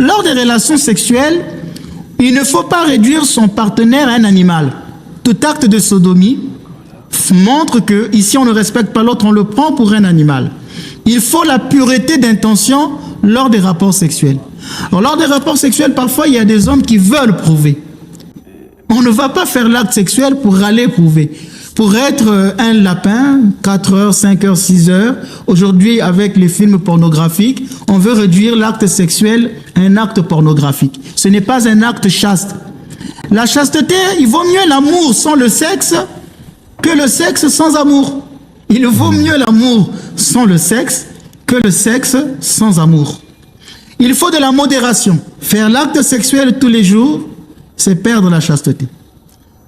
lors des relations sexuelles, il ne faut pas réduire son partenaire à un animal. Tout acte de sodomie montre que ici on ne respecte pas l'autre, on le prend pour un animal. Il faut la pureté d'intention lors des rapports sexuels. Alors, lors des rapports sexuels, parfois il y a des hommes qui veulent prouver. On ne va pas faire l'acte sexuel pour aller prouver. Pour être un lapin, 4 heures, 5 heures, 6 heures, aujourd'hui avec les films pornographiques, on veut réduire l'acte sexuel à un acte pornographique. Ce n'est pas un acte chaste. La chasteté, il vaut mieux l'amour sans le sexe que le sexe sans amour. Il vaut mieux l'amour sans le sexe que le sexe sans amour. Il faut de la modération. Faire l'acte sexuel tous les jours, c'est perdre la chasteté.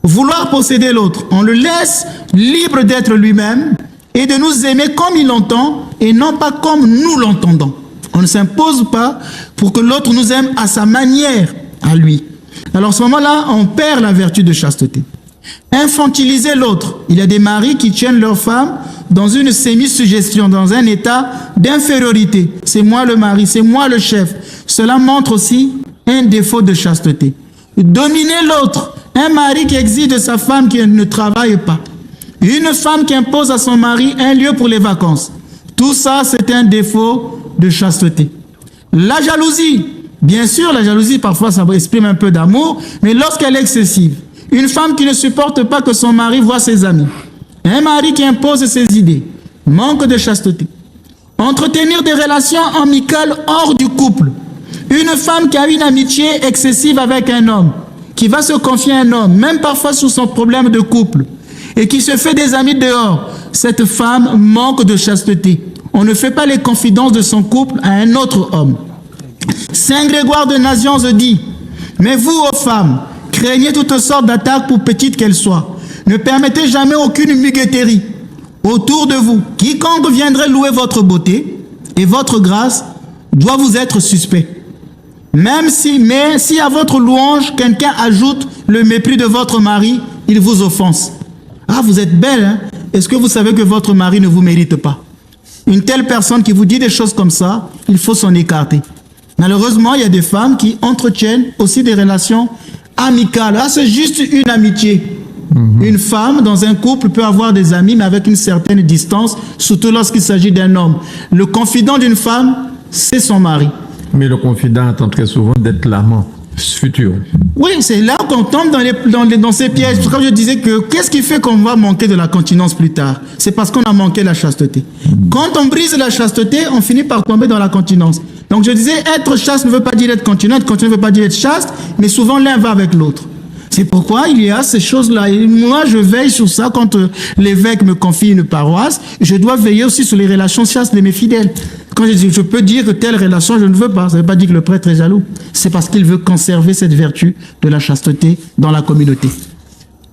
Vouloir posséder l'autre, on le laisse libre d'être lui-même et de nous aimer comme il l'entend et non pas comme nous l'entendons. On ne s'impose pas pour que l'autre nous aime à sa manière, à lui. Alors à ce moment-là, on perd la vertu de chasteté. Infantiliser l'autre. Il y a des maris qui tiennent leur femme dans une semi-suggestion, dans un état d'infériorité. C'est moi le mari, c'est moi le chef. Cela montre aussi un défaut de chasteté. Dominer l'autre. Un mari qui exige de sa femme qui ne travaille pas. Une femme qui impose à son mari un lieu pour les vacances. Tout ça, c'est un défaut de chasteté. La jalousie. Bien sûr, la jalousie, parfois, ça exprime un peu d'amour, mais lorsqu'elle est excessive. Une femme qui ne supporte pas que son mari voie ses amis. Un mari qui impose ses idées. Manque de chasteté. Entretenir des relations amicales hors du couple. Une femme qui a une amitié excessive avec un homme, qui va se confier à un homme, même parfois sur son problème de couple, et qui se fait des amis dehors, cette femme manque de chasteté. On ne fait pas les confidences de son couple à un autre homme. Saint Grégoire de Nazianze dit, « Mais vous, ô femmes, craignez toutes sortes d'attaques pour petites qu'elles soient. Ne permettez jamais aucune muguetterie autour de vous. Quiconque viendrait louer votre beauté et votre grâce doit vous être suspect. Mais si à votre louange, quelqu'un ajoute le mépris de votre mari, il vous offense. Ah, vous êtes belle, hein? Est-ce que vous savez que votre mari ne vous mérite pas? Une telle personne qui vous dit des choses comme ça, il faut s'en écarter. Malheureusement, il y a des femmes qui entretiennent aussi des relations amicales. Ah, c'est juste une amitié. Une femme dans un couple peut avoir des amis, mais avec une certaine distance, surtout lorsqu'il s'agit d'un homme. Le confident d'une femme, c'est son mari. Mais le confident attend très souvent d'être l'amant futur. Oui, c'est là qu'on tombe dans ces pièges. Comme je disais que qu'est-ce qui fait qu'on va manquer de la continence plus tard? C'est parce qu'on a manqué la chasteté. Quand on brise la chasteté, on finit par tomber dans la continence. Donc je disais, être chaste ne veut pas dire être continente ne veut pas dire être chaste, mais souvent l'un va avec l'autre. C'est pourquoi il y a ces choses-là. Et moi, je veille sur ça quand l'évêque me confie une paroisse. Je dois veiller aussi sur les relations chastes de mes fidèles. Quand je dis, je peux dire que telle relation, je ne veux pas. Ça ne veut pas dire que le prêtre est jaloux. C'est parce qu'il veut conserver cette vertu de la chasteté dans la communauté.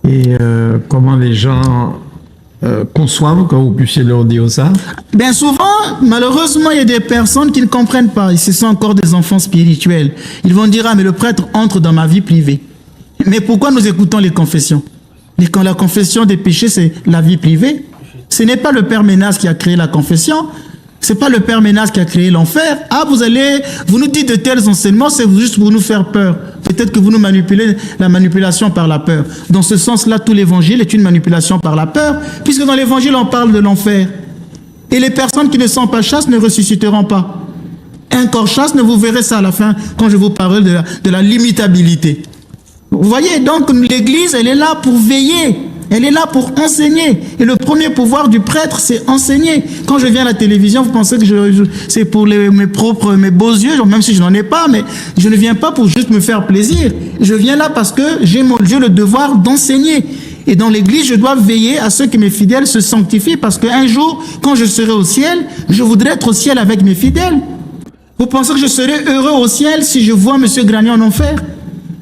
Et comment les gens conçoivent quand vous puissiez leur dire ça? Bien souvent, malheureusement, il y a des personnes qui ne comprennent pas. Et ce sont encore des enfants spirituels. Ils vont dire, ah, mais le prêtre entre dans ma vie privée. Mais pourquoi nous écoutons les confessions? Et quand la confession des péchés, c'est la vie privée. Ce n'est pas le Père Ménas qui a créé la confession. C'est pas le Père Ménas qui a créé l'enfer. Ah, vous nous dites de tels enseignements, c'est juste pour nous faire peur. Peut-être que vous nous manipulez, la manipulation par la peur. Dans ce sens-là, tout l'évangile est une manipulation par la peur, puisque dans l'évangile, on parle de l'enfer. Et les personnes qui ne sont pas chastes ne ressusciteront pas. Un corps chaste, vous verrez ça à la fin, quand je vous parle de la limitabilité. Vous voyez, donc l'Église, elle est là pour veiller. Elle est là pour enseigner. Et le premier pouvoir du prêtre, c'est enseigner. Quand je viens à la télévision, vous pensez que c'est pour mes beaux yeux, même si je n'en ai pas, mais je ne viens pas pour juste me faire plaisir. Je viens là parce que j'ai le devoir d'enseigner. Et dans l'Église, je dois veiller à ce que mes fidèles se sanctifient, parce qu'un jour, quand je serai au ciel, je voudrais être au ciel avec mes fidèles. Vous pensez que je serai heureux au ciel si je vois M. Granier en enfer?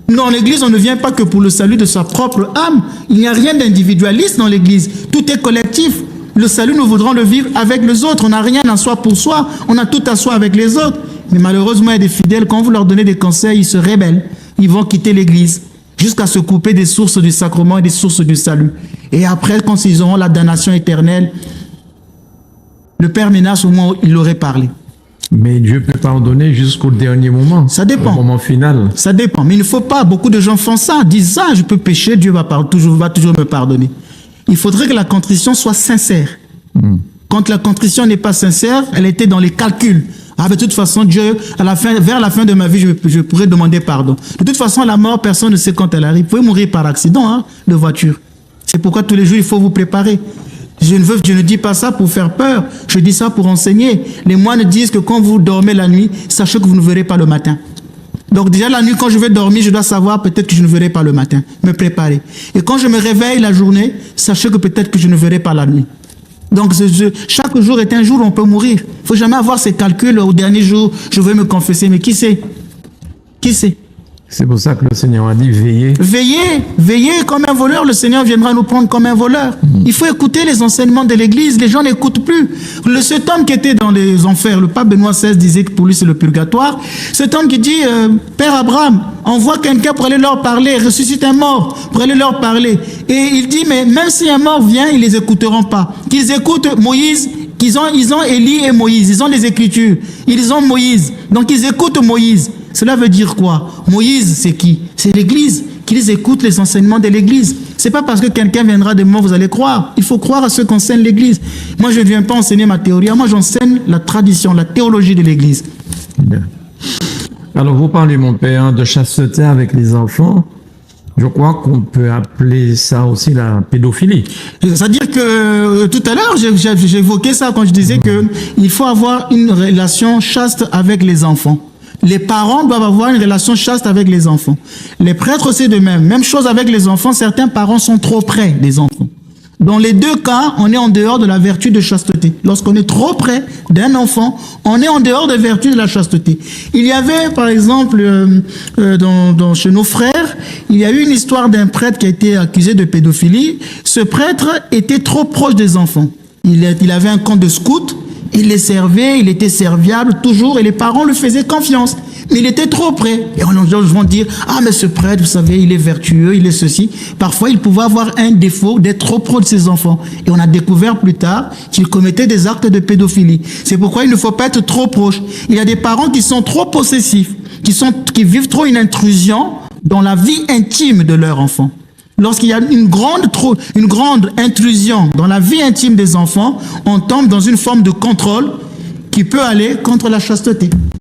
Dans l'Église, on ne vient pas que pour le salut de sa propre âme. Il n'y a rien d'individualiste dans l'Église. Tout est collectif. Le salut, nous voudrons le vivre avec les autres. On n'a rien à soi pour soi. On a tout à soi avec les autres. Mais malheureusement, il y a des fidèles, quand vous leur donnez des conseils, ils se rebellent. Ils vont quitter l'Église jusqu'à se couper des sources du sacrement et des sources du salut. Et après, quand ils auront la damnation éternelle, le Père Ménas, au moins, il aurait parlé. Mais Dieu peut pardonner jusqu'au dernier moment. Ça dépend. Au moment final. Ça dépend. Mais il ne faut pas. Beaucoup de gens font ça, disent ça, je peux pécher, Dieu va toujours me pardonner. Il faudrait que la contrition soit sincère. Quand la contrition n'est pas sincère, elle était dans les calculs. Ah, de toute façon, Dieu, vers la fin de ma vie, je pourrais demander pardon. De toute façon, la mort, personne ne sait quand elle arrive. Vous pouvez mourir par accident de voiture. C'est pourquoi tous les jours, il faut vous préparer. Je ne dis pas ça pour faire peur. Je dis ça pour enseigner. Les moines disent que quand vous dormez la nuit, sachez que vous ne verrez pas le matin. Donc déjà la nuit, quand je vais dormir, je dois savoir peut-être que je ne verrai pas le matin. Me préparer. Et quand je me réveille la journée, sachez que peut-être que je ne verrai pas la nuit. Donc chaque jour est un jour où on peut mourir. Il ne faut jamais avoir ces calculs au dernier jour, je vais me confesser. Mais qui sait? Qui sait? C'est pour ça que le Seigneur a dit veillez. Veillez, veillez comme un voleur, le Seigneur viendra nous prendre comme un voleur. Il faut écouter les enseignements de l'Église, les gens n'écoutent plus. Cet homme qui était dans les enfers, le pape Benoît XVI disait que pour lui c'est le purgatoire. Cet homme qui dit, Père Abraham, envoie quelqu'un pour aller leur parler, ressuscite un mort pour aller leur parler. Et il dit, mais même si un mort vient, ils les écouteront pas. Qu'ils écoutent Moïse, ils ont Élie et Moïse, ils ont les Écritures, ils ont Moïse. Donc ils écoutent Moïse. Cela veut dire quoi? Moïse, c'est qui? C'est l'Église. Qu'ils écoutent les enseignements de l'Église. C'est pas parce que quelqu'un viendra de moi, vous allez croire. Il faut croire à ceux qu'enseigne l'Église. Moi, je ne viens pas enseigner ma théorie. Moi, j'enseigne la tradition, la théologie de l'Église. Bien. Alors, vous parlez, mon père, de chasteté avec les enfants. Je crois qu'on peut appeler ça aussi la pédophilie. C'est-à-dire que tout à l'heure, j'évoquais ça quand je disais qu'il faut avoir une relation chaste avec les enfants. Les parents doivent avoir une relation chaste avec les enfants. Les prêtres aussi de même. Même chose avec les enfants. Certains parents sont trop près des enfants. Dans les deux cas, on est en dehors de la vertu de chasteté. Lorsqu'on est trop près d'un enfant, on est en dehors des vertus de la chasteté. Il y avait, par exemple, chez nos frères, il y a eu une histoire d'un prêtre qui a été accusé de pédophilie. Ce prêtre était trop proche des enfants. Il avait un camp de scouts. Il les servait, il était serviable toujours et les parents lui faisaient confiance. Mais il était trop près. Et on va dire, ah mais ce prêtre, vous savez, il est vertueux, il est ceci. Parfois, il pouvait avoir un défaut d'être trop proche de ses enfants. Et on a découvert plus tard qu'il commettait des actes de pédophilie. C'est pourquoi il ne faut pas être trop proche. Il y a des parents qui sont trop possessifs, qui vivent trop une intrusion dans la vie intime de leur enfant. Lorsqu'il y a une grande intrusion dans la vie intime des enfants, on tombe dans une forme de contrôle qui peut aller contre la chasteté.